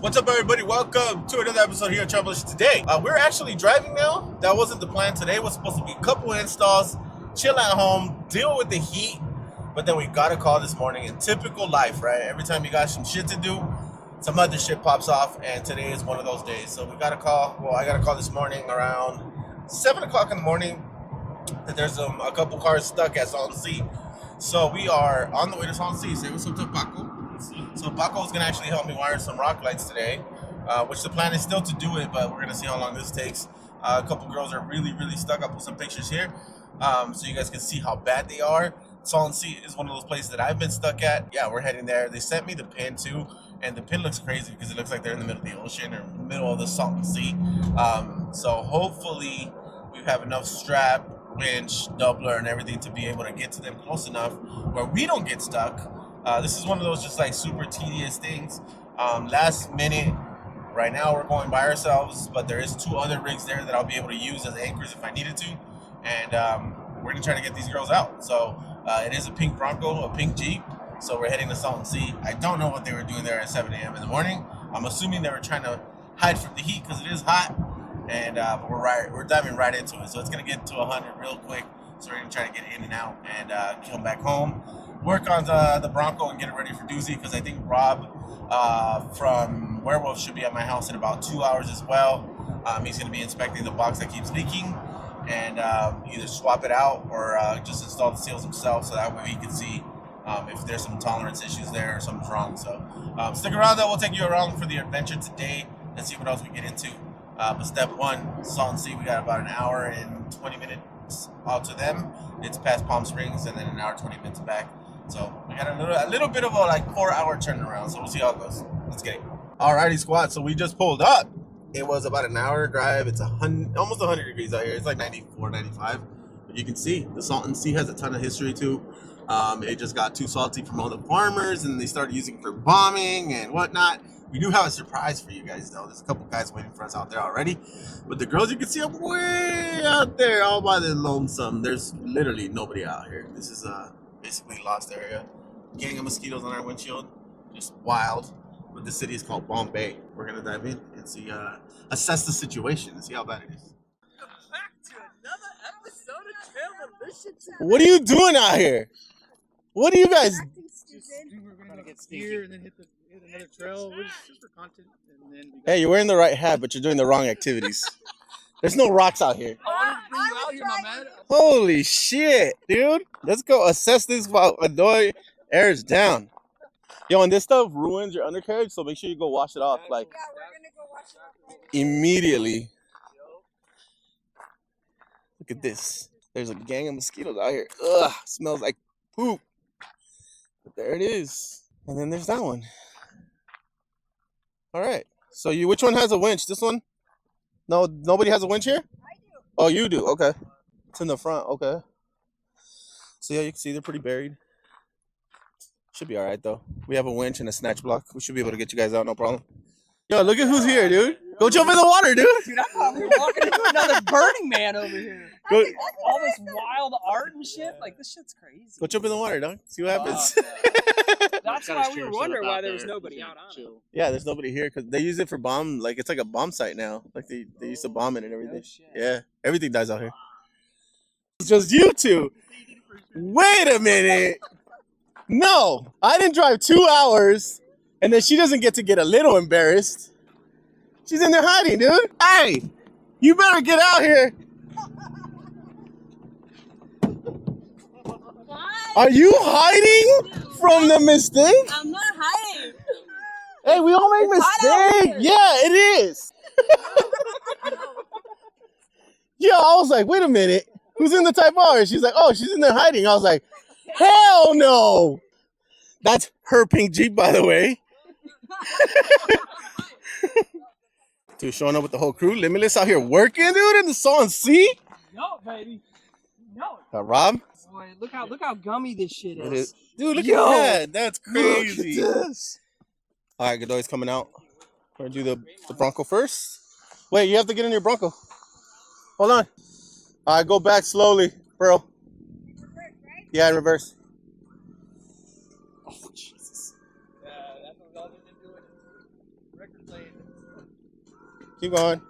What's up, everybody? Welcome to another episode here at Travelers. Today, we're actually driving now. That wasn't the plan. Today was supposed to be a couple installs, chill at home, deal with the heat. But then we got a call this morning. In typical life, right? Every time you got some shit to do, some other shit pops off, and today is one of those days. So we got a call. Well, I got a call this morning around 7 o'clock in the morning that there's a couple cars stuck at Salton Sea. So we are on the way to Salton Sea. Say what's up to Paco. So Paco is going to actually help me wire some rock lights today, which the plan is still to do it, but we're going to see how long this takes. A couple girls are really stuck. I'll put some pictures here so you guys can see how bad they are. Salton Sea is one of those places that I've been stuck at. Yeah, we're heading there. They sent me the pin too, and the pin looks crazy because it looks like they're in the middle of the ocean or middle of the Salton Sea. So hopefully we have enough strap, winch, doubler, and everything to be able to get to them close enough where we don't get stuck. This is one of those just like super tedious things. Last minute, right now we're going by ourselves, but there is 2 other rigs there that I'll be able to use as anchors if I needed to. And we're gonna try to get these girls out. So it is a pink Bronco, a pink Jeep. So we're heading to Salton Sea. I don't know what they were doing there at 7 a.m. in the morning. I'm assuming they were trying to hide from the heat because it is hot. And but we're diving right into it. So it's gonna get to 100 real quick. So we're gonna try to get in and out and come back home. Work on the Bronco and get it ready for Doozy because I think Rob from Werewolf should be at my house in about 2 hours as well. He's going to be inspecting the box that keeps leaking and either swap it out or just install the seals himself so that way he can see if there's some tolerance issues there or something's wrong. So stick around though. We'll take you around for the adventure today and see what else we get into. But step 1, Salton Sea, we got about an hour and 20 minutes out to them. It's past Palm Springs and then an hour 20 minutes back. So we got a little bit of a 4-hour turnaround. So we'll see how it goes. Let's get it. Alrighty, squad. So we just pulled up. It was about an hour drive. It's almost 100 degrees out here. It's like 94, 95. But you can see the Salton Sea has a ton of history too. It just got too salty from all the farmers, and they started using it for bombing and whatnot. We do have a surprise for you guys though. There's a couple guys waiting for us out there already. But the girls, you can see them way out there, all by the lonesome. There's literally nobody out here. This is basically lost area. Gang of mosquitoes on our windshield. Just wild. But the city is called Bombay. We're gonna dive in and see, assess the situation and see how bad it is. Back to another episode of Travelers. What are you doing out here? What are you guys? Dude, we're gonna get here and then hit another trail. We're just for content. And then Hey, you're wearing the right hat, but you're doing the wrong activities. There's no rocks out here. I wanted to bring you out here, my man. Holy shit, dude. Let's go assess this while Adoy airs down. Yo, and this stuff ruins your undercarriage, so make sure you go wash it off, like, Yeah, we're gonna go wash it off. immediately. Look at this. There's a gang of mosquitoes out here. Ugh, smells like poop. But there it is. And then there's that one. All right. So which one has a winch? This one? No, nobody has a winch here? I do. Oh, you do? Okay. It's in the front. Okay. So yeah, you can see they're pretty buried. Should be all right though. We have a winch and a snatch block. We should be able to get you guys out, no problem. Yo, look at who's here, dude. Go jump in the water, dude. Dude, I thought we were walking into another Burning Man over here. Go, All this wild art and shit. Like, this shit's crazy. go jump in the water, dog. See what happens. That's why we were wondering why there was nobody out on it. Yeah, there's nobody here because they use it for bomb. Like, it's like a bomb site now. Like, they used to bomb it and everything. No shit. Yeah, everything dies out here. It's just you two. Wait a minute. No, I didn't drive 2 hours, and then she doesn't get to get a little embarrassed. She's in there hiding, dude. Hey, you better get out here. Why? Are you hiding from the mistake? I'm not hiding. Hey, we all make It's hot out mistakes. here. Yeah, it is. Yo, I was like, wait a minute. Who's in the Type R? She's like, oh, she's in there hiding. I was like, hell no. That's her pink Jeep, by the way. Dude, showing up with the whole crew. Limitless out here working, dude, in the Salton Sea. No, baby. No. Rob? Boy, look how gummy this shit It is. is. Dude, look Yo, at that. That's crazy. Look at this. All right, Godoy's coming out. We're going to do the Bronco first. Wait, you have to get in your Bronco. Hold on. All right, go back slowly, bro. Reverse, right? Yeah, in reverse. Oh, Jesus. That's what all they did do it. Record Keep going.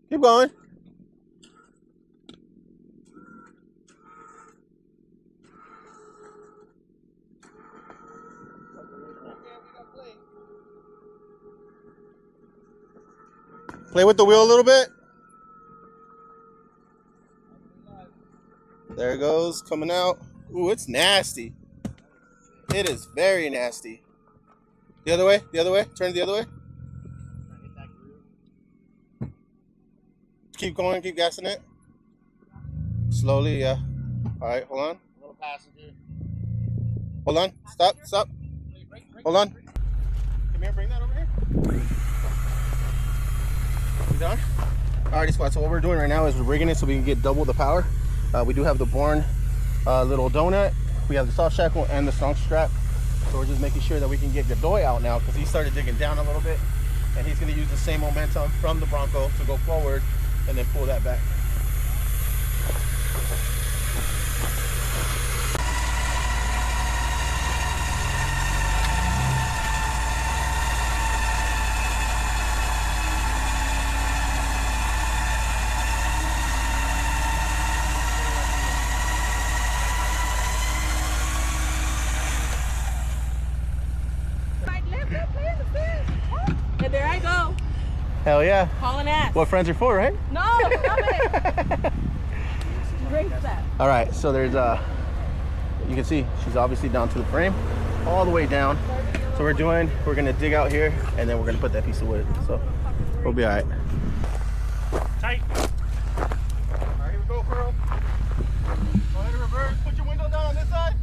Keep going. Play with the wheel a little bit. There it goes, coming out. Ooh, it's nasty. It is very nasty. The other way, the other way. Turn the other way. Keep going, keep gassing it. Slowly, yeah. All right, hold on. Little passenger. Hold on. Stop, stop. Hold on. Come here, bring that over here. You done? Alrighty, squad. So what we're doing right now is we're rigging it so we can get double the power. We do have the Bourne little donut. We have the soft shackle and the strong strap. So we're just making sure that we can get Godoy out now because he started digging down a little bit. And he's going to use the same momentum from the Bronco to go forward and then pull that back. And there I go. Hell yeah. Hauling ass. What friends are for, right? No, stop it. Great that. All right, so there's you can see she's obviously down to the frame, all the way down. So we're gonna dig out here and then we're gonna put that piece of wood. So we'll be all right. Tight. All right, here we go, Pearl. Go ahead and reverse. Put your window down on this side.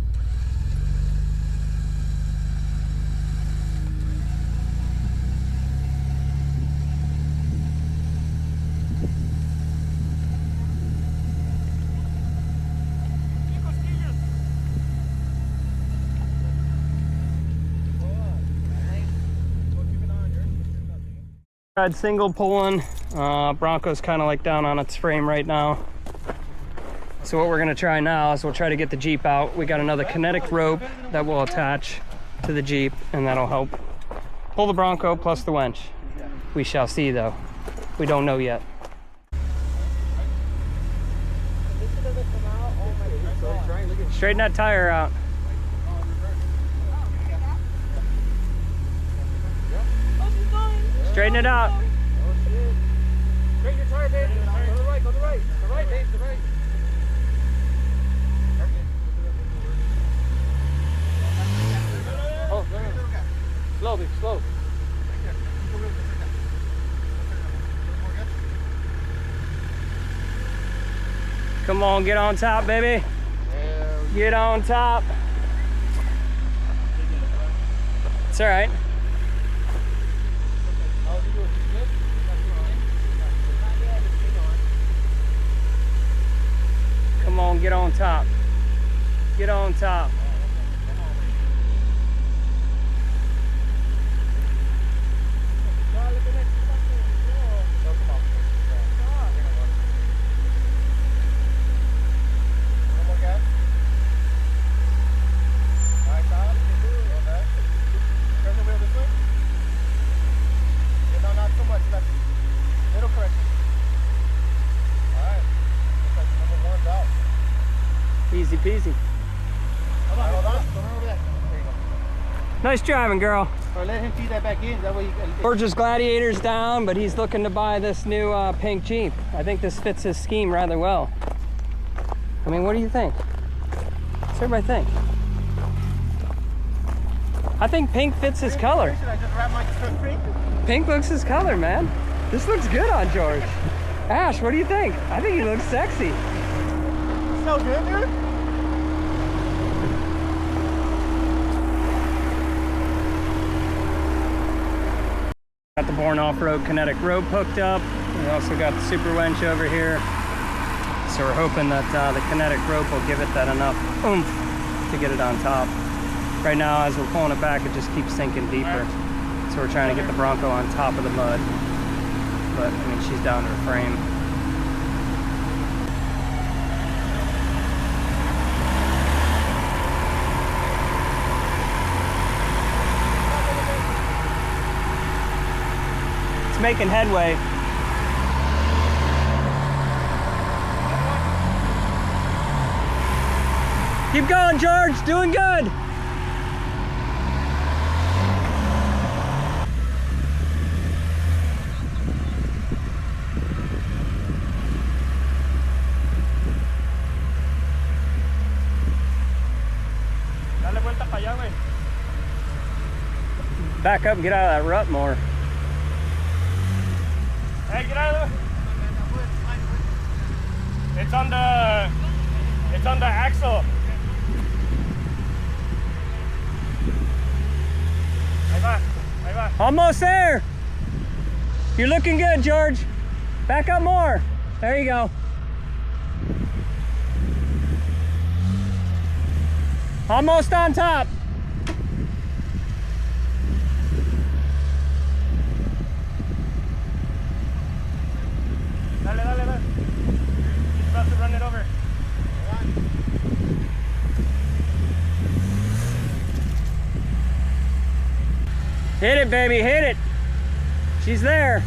Tried single pulling. Bronco's kind of like down on its frame right now. So what we're gonna try now is we'll try to get the Jeep out. We got another kinetic rope that will attach to the Jeep and that'll help pull the Bronco plus the winch. We shall see though. We don't know yet. Straighten that tire out. Straighten it out. Oh shit. Straighten your tire, babe. Go to the right, go to the right. The right, babe, the right. Oh, no, no. Slow, babe, slow. Come on, get on top, baby. Get on top. It's all right. Come on, get on top. Get on top. Easy peasy. Hold on, hold on. Go over there. There you go. Nice driving, girl. Or let him feed that back in. That way you can. Gorgeous Gladiator's down, but he's looking to buy this new pink Jeep. I think this fits his scheme rather well. I mean, what do you think? What's everybody think? I think pink fits his color. Should I just wrap my truck pink? Pink looks his color, man. This looks good on George. Ash, what do you think? I think he looks sexy. So good, dude. Got the Turn Offroad kinetic rope hooked up. We also got the super winch over here. So we're hoping that the kinetic rope will give it that enough oomph to get it on top. Right now, as we're pulling it back, it just keeps sinking deeper. So we're trying to get the Bronco on top of the mud. But I mean, she's down to her frame. It's making headway. Keep going, George. Doing good. Back up and get out of that rut more. Hey, get out of the... It's on the axle. Almost there. You're looking good, George. Back up more. There you go. Almost on top. Dale, dale, dale. He's about to run it over. Hit it, baby, hit it. She's there.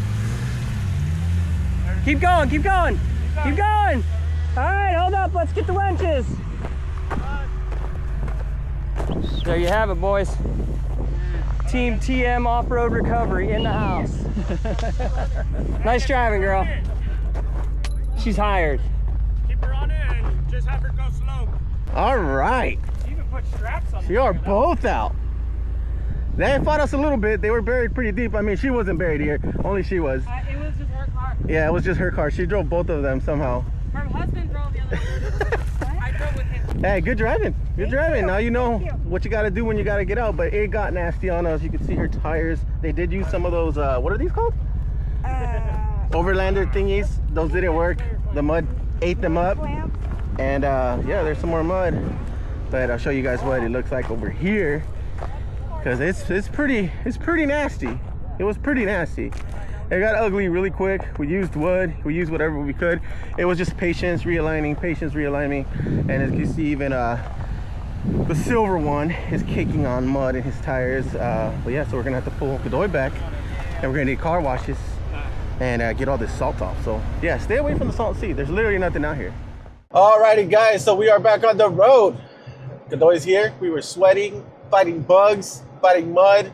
Keep going, keep going. Keep going. All right, hold up, let's get the winches. There you have it, boys. Team TM Off-Road Recovery in the house. Nice driving, girl. She's hired. Keep her on it and just have her go slow. All right. You even put straps on. We are both out. They fought us a little bit. They were buried pretty deep. I mean, she wasn't buried here. Only she was. It was just her car. Yeah, it was just her car. She drove both of them somehow. Her husband drove the other one. I drove with him. Hey, good driving. Good driving. Now you know what you got to do when you got to get out. But it got nasty on us. You can see her tires. They did use some of those, what are these called? Overlander thingies. Those didn't work. The mud ate them up. And yeah, there's some more mud. But I'll show you guys what it looks like over here. Because it's pretty nasty. It was pretty nasty. It got ugly really quick. We used wood. We used whatever we could. It was just patience realigning. And as you see, even the silver one is kicking on mud in his tires. But yeah, so we're gonna have to pull Godoy back, and we're gonna need car washes and get all this salt off. So yeah, stay away from the Salton Sea. There's literally nothing out here. Alrighty, guys. So we are back on the road. Godoy's here. We were sweating, fighting bugs, fighting mud.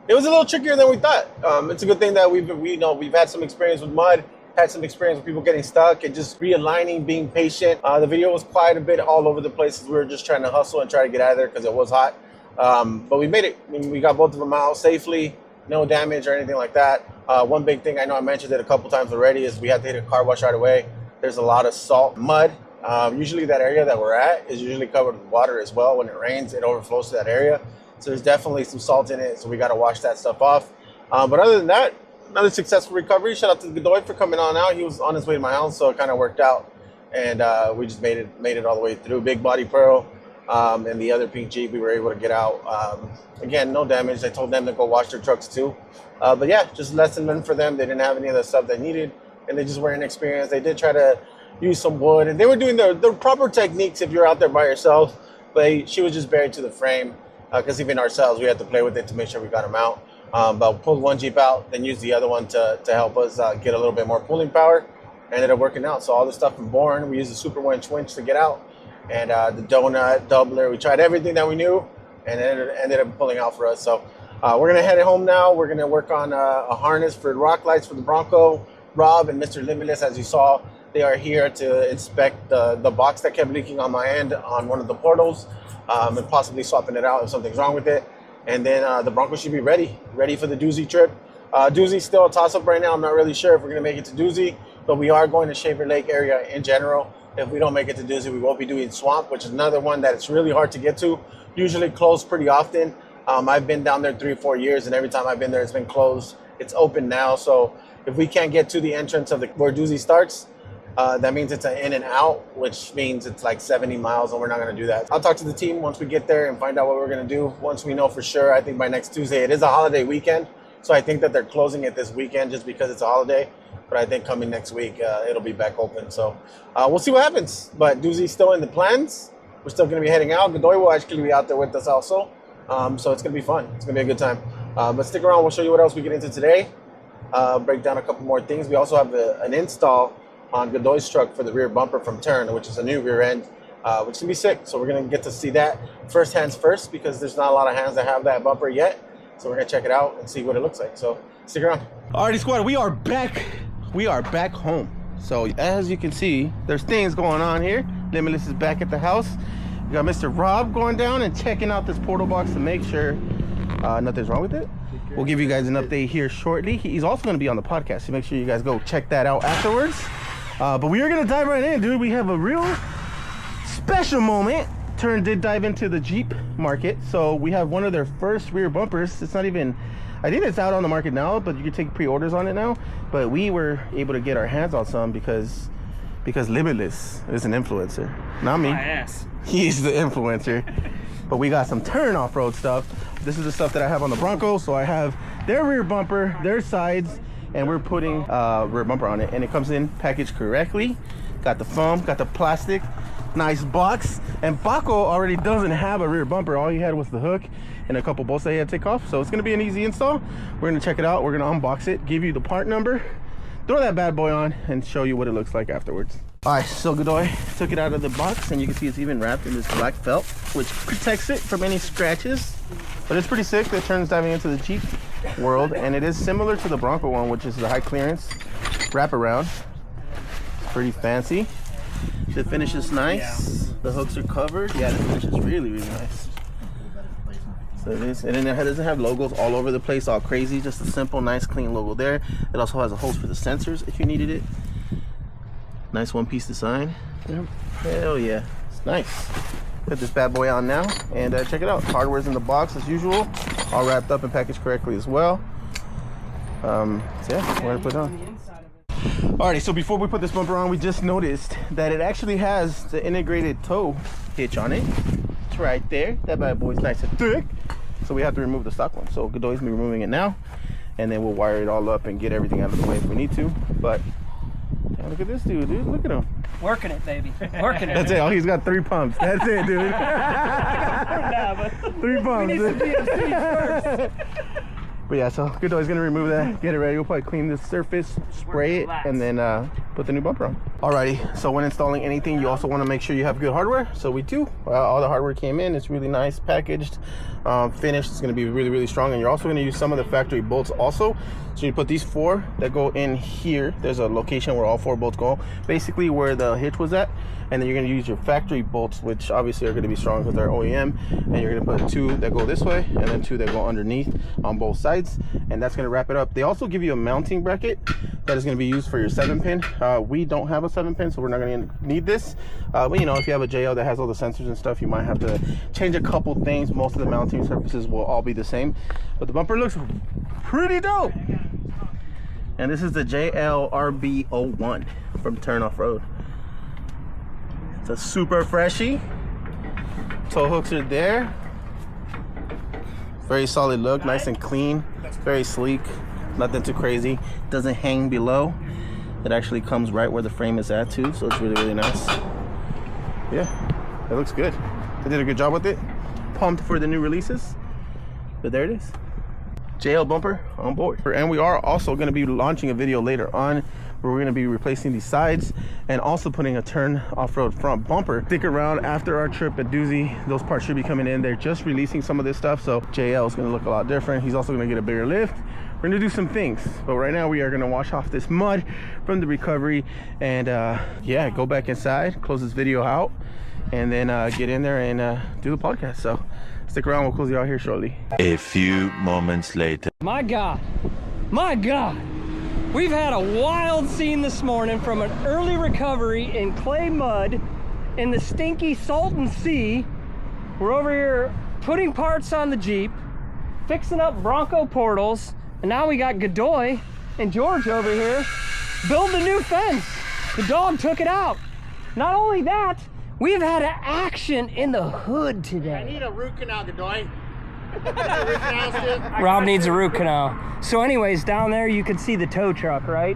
It was a little trickier than we thought. It's a good thing that we've had some experience with mud, had some experience with people getting stuck and just realigning, being patient. The video was quite a bit all over the place as we were just trying to hustle and try to get out of there because it was hot. But we made it. We got both of them out safely, no damage or anything like that. One big thing, I know I mentioned it a couple times already, is we had to hit a car wash right away. There's a lot of salt, mud. Usually that area that we're at is usually covered with water as well. When it rains, it overflows to that area. So there's definitely some salt in it, so we got to wash that stuff off. But other than that, another successful recovery. Shout out to Godoy for coming on out. He was on his way to my house, so it kind of worked out. And we just made it all the way through. Big Body Pearl and the other pink Jeep, we were able to get out. Again, no damage. I told them to go wash their trucks too. But yeah, just lesson learned for them. They didn't have any of the stuff they needed, and they just were inexperienced. They did try to use some wood, and they were doing the proper techniques if you're out there by yourself. But she was just buried to the frame. Because even ourselves, we had to play with it to make sure we got them out. But we pulled one Jeep out, then used the other one to help us get a little bit more pulling power. Ended up working out. So all the stuff from Bourne, we used the super winch to get out. And the donut, doubler, we tried everything that we knew, and it ended up pulling out for us. So we're going to head home now. We're going to work on a harness for rock lights for the Bronco. Rob and Mr. Limitless, as you saw, they are here to inspect the box that kept leaking on my end on one of the portals. And possibly swapping it out if something's wrong with it. And then the Bronco should be ready for the Doozy trip. Doozy's still a toss-up right now. I'm not really sure if we're going to make it to Doozy, but we are going to Shaver Lake area in general. If we don't make it to Doozy, we will be doing Swamp, which is another one that it's really hard to get to. Usually closed pretty often. I've been down there 3 or 4 years, and every time I've been there, it's been closed. It's open now, so if we can't get to the entrance of where Doozy starts, that means it's an in and out, which means it's like 70 miles, and we're not going to do that. I'll talk to the team once we get there and find out what we're going to do. Once we know for sure, I think by next Tuesday. It is a holiday weekend, so I think that they're closing it this weekend just because it's a holiday. But I think coming next week, it'll be back open. So we'll see what happens. But Doozy's still in the plans. We're still going to be heading out. Godoy will actually be out there with us also. So it's going to be fun. It's going to be a good time. But stick around. We'll show you what else we get into today. break down a couple more things. We also have an install on Godoy's truck for the rear bumper from Turn, which is a new rear end, which can be sick. So we're gonna get to see that first hands first, because there's not a lot of hands that have that bumper yet. So we're gonna check it out and see what it looks like. So stick around. Alrighty, squad, we are back. We are back home. So as you can see, there's things going on here. Limitless is back at the house. We got Mr. Rob going down and checking out this portal box to make sure nothing's wrong with it. We'll give you guys an update here shortly. He's also going to be on the podcast, so make sure you guys go check that out afterwards. But we are going to dive right in, dude. We have a real special moment. Turn did dive into the Jeep market, so we have one of their first rear bumpers. It's not even, I think it's out on the market now, but you can take pre-orders on it now. But we were able to get our hands on some because Limitless is an influencer, not me. My ass. He's the influencer. But we got some Turn Offroad stuff. This is the stuff that I have on the Bronco. So I have their rear bumper, their sides, and we're putting rear bumper on it. And it comes in packaged correctly. Got the foam, got the plastic, nice box. And Baco already doesn't have a rear bumper. All he had was the hook and a couple bolts that he had to take off. So it's gonna be an easy install. We're gonna check it out. We're gonna unbox it, give you the part number, throw that bad boy on, and show you what it looks like afterwards. All right, so Godoy took it out of the box, and you can see it's even wrapped in this black felt, which protects it from any scratches. But it's pretty sick. That Turn's diving into the Jeep world, and it is similar to the Bronco one, which is the high clearance wraparound. It's pretty fancy. The finish is nice. Yeah. The hooks are covered. Yeah, the finish is really, really nice. So it is, and then it doesn't have logos all over the place, all crazy. Just a simple, nice, clean logo there. It also has a hose for the sensors if you needed it. Nice one-piece design. Yep. Hell yeah, it's nice. Put this bad boy on now and check it out. Hardware's in the box as usual, all wrapped up and packaged correctly as well. So yeah, we're gonna put it on. Alrighty, so before we put this bumper on, we just noticed that it actually has the integrated tow hitch on it. It's right there. That bad boy's nice and thick. So we have to remove the stock one. So Godoy's be removing it now, and then we'll wire it all up and get everything out of the way if we need to. But yeah, look at this dude. Look at him. Working it, baby. Working it. That's it. Oh, he's got 3 pumps. That's it, dude. Nah, but 3 pumps. we need some DFCs first. But yeah, so Godoy's gonna remove that, get it ready. We'll probably clean this surface, spray it, and then put the new bumper on. Alrighty, so when installing anything, you also wanna make sure you have good hardware. So we do. All the hardware came in. It's really nice packaged, finished. It's gonna be really, really strong. And you're also gonna use some of the factory bolts also. So you put these 4 that go in here. There's a location where all 4 bolts go, basically where the hitch was at. And then you're gonna use your factory bolts, which obviously are gonna be strong because they're OEM. And you're gonna put 2 that go this way and then 2 that go underneath on both sides. And that's gonna wrap it up. They also give you a mounting bracket that is gonna be used for your 7-pin. We don't have a 7-pin, so we're not gonna need this. But you know, if you have a JL that has all the sensors and stuff, you might have to change a couple things. Most of the mounting surfaces will all be the same. But the bumper looks pretty dope. And this is the JLRB01 from Turn Offroad. It's a super freshy. Tow hooks are there. Very solid look, nice and clean. Very sleek, nothing too crazy. Doesn't hang below. It actually comes right where the frame is at too, so it's really, really nice. Yeah, it looks good. They did a good job with it. Pumped for the new releases. But there it is. JL bumper on board. And we are also going to be launching a video later on where we're going to be replacing these sides and also putting a Turn Offroad front bumper. Stick around after our trip at Doozy. Those parts should be coming in. They're just releasing some of this stuff, so JL is going to look a lot different. He's also going to get a bigger lift. We're going to do some things, but right now we are going to wash off this mud from the recovery and yeah, go back inside, close this video out, and then get in there and do the podcast. So stick around, we'll close you out here shortly. A few moments later. My God, we've had a wild scene this morning from an early recovery in clay mud in the stinky Salton Sea. We're over here putting parts on the Jeep, fixing up Bronco portals, and now we got Godoy and George over here building a new fence. The dog took it out. Not only that, we've had an action in the hood today. I need a root canal, Godoy. Rob needs a root canal. So anyways, down there you can see the tow truck, right?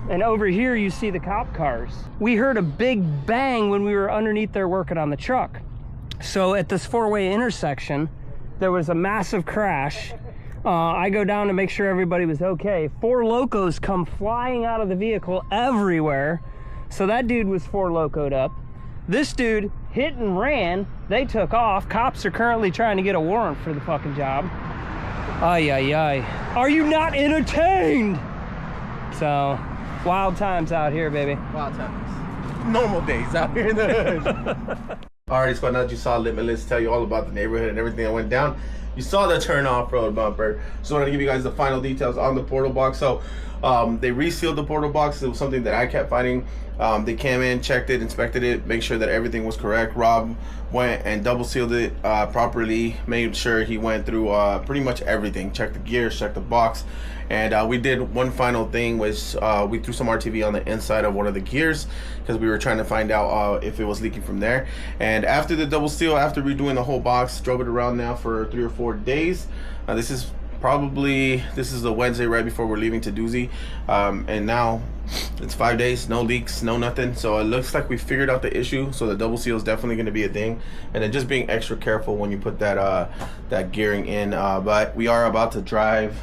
And over here you see the cop cars. We heard a big bang when we were underneath there working on the truck. So at this 4-way intersection, there was a massive crash. I go down to make sure everybody was okay. 4 locos come flying out of the vehicle everywhere. So that dude was 4 locoed up. This dude hit and ran. They took off. Cops are currently trying to get a warrant for the fucking job. Ay, ay, ay. Are you not entertained? So, wild times out here, baby. Wild times. Normal days out here in the hood. Alrighty, so now that you saw Limitless tell you all about the neighborhood and everything that went down, you saw the Turn Offroad bumper. So I want to give you guys the final details on the portal box. So they resealed the portal box. It was something that I kept finding. They came in, checked it, inspected it, make sure that everything was correct. Rob went and double sealed it properly, made sure he went through pretty much everything, checked the gears, checked the box. And we did one final thing, which we threw some RTV on the inside of one of the gears because we were trying to find out if it was leaking from there. And after the double seal, after redoing the whole box, drove it around now for 3 or 4 days. This is the Wednesday right before we're leaving to Doozy. And now it's 5 days, no leaks, no nothing. So it looks like we figured out the issue. So the double seal is definitely going to be a thing. And then just being extra careful when you put that gearing in. But we are about to drive,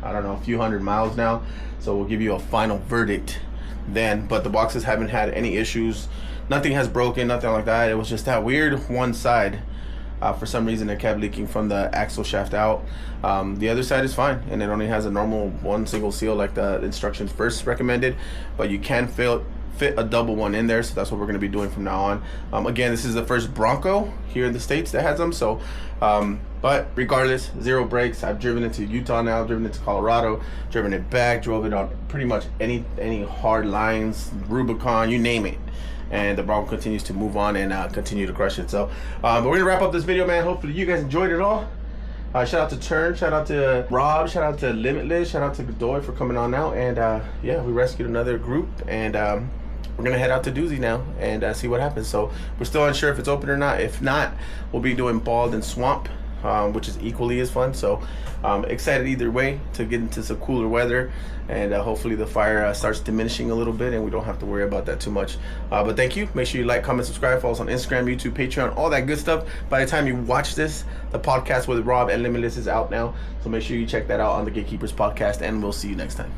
I don't know, a few hundred miles now, so we'll give you a final verdict then. But the boxes haven't had any issues, nothing has broken, nothing like that. It was just that weird one side, for some reason it kept leaking from the axle shaft out. The other side is fine, and it only has a normal one single seal like the instructions first recommended, but you can fit a double one in there, so that's what we're going to be doing from now on. Again, this is the first Bronco here in the States that has them, so but regardless, 0 brakes. I've driven it to Utah now, I've driven it to Colorado, driven it back, drove it on pretty much any hard lines, Rubicon, you name it. And the Bronco continues to move on and continue to crush it. So but we're gonna wrap up this video, man. Hopefully you guys enjoyed it all. Shout out to Turn, shout out to Rob, shout out to Limitless, shout out to Godoy for coming on out. And yeah, we rescued another group, and we're gonna head out to Doozy now and see what happens. So we're still unsure if it's open or not. If not, we'll be doing Bald and Swamp, which is equally as fun. So excited either way to get into some cooler weather, and hopefully the fire starts diminishing a little bit and we don't have to worry about that too much. But thank you. Make sure you like, comment, subscribe, follow us on Instagram, YouTube, Patreon, all that good stuff. By the time you watch this, the podcast with Rob and Limitless is out now, so make sure you check that out on the Gatekeepers podcast, and we'll see you next time.